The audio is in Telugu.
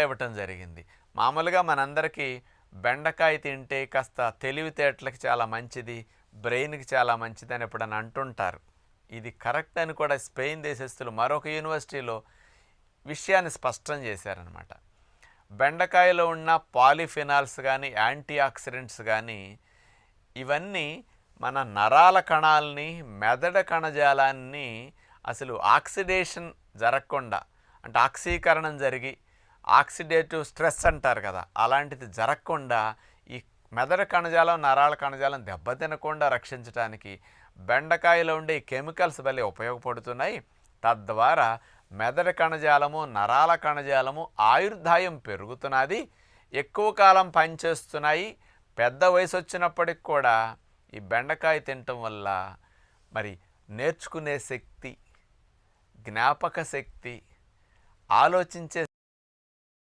ఇవ్వటం జరిగింది. మామూలుగా మనందరికీ బెండకాయ తింటే కాస్త తెలివితేటలకి చాలా మంచిది, బ్రెయిన్‌కి చాలా మంచిదని ఎప్పుడన్నా అంటుంటారు. ఇది కరెక్ట్ అని కూడా స్పెయిన్ దేశస్థులు మరొక యూనివర్సిటీలో విషయాన్ని స్పష్టం చేశారనమాట. బెండకాయలో ఉన్న పాలిఫినాల్స్ కానీ, యాంటీ ఆక్సిడెంట్స్ కానీ ఇవన్నీ మన నరాల కణాలని, మెదడు కణజాలాన్ని అసలు ఆక్సిడేషన్ జరగకుండా, అంటే ఆక్సీకరణం జరిగి ఆక్సిడేటివ్ స్ట్రెస్ అంటారు కదా, అలాంటిది జరగకుండా ఈ మెదడు కణజాలం, నరాల కణజాలం దెబ్బతినకుండా రక్షించడానికి బెండకాయలో ఉండే ఈ కెమికల్స్ భలే ఉపయోగపడుతున్నాయి. తద్వారా మెదడు కణజాలము, నరాల కణజాలము ఆయుర్దాయం పెరుగుతున్నది, ఎక్కువ కాలం పనిచేస్తున్నాయి. పెద్ద వయసు వచ్చినప్పటికి కూడా ఈ బెండకాయ తినటం వల్ల మరి నేర్చుకునే శక్తి, జ్ఞాపక శక్తి, ఆలోచించే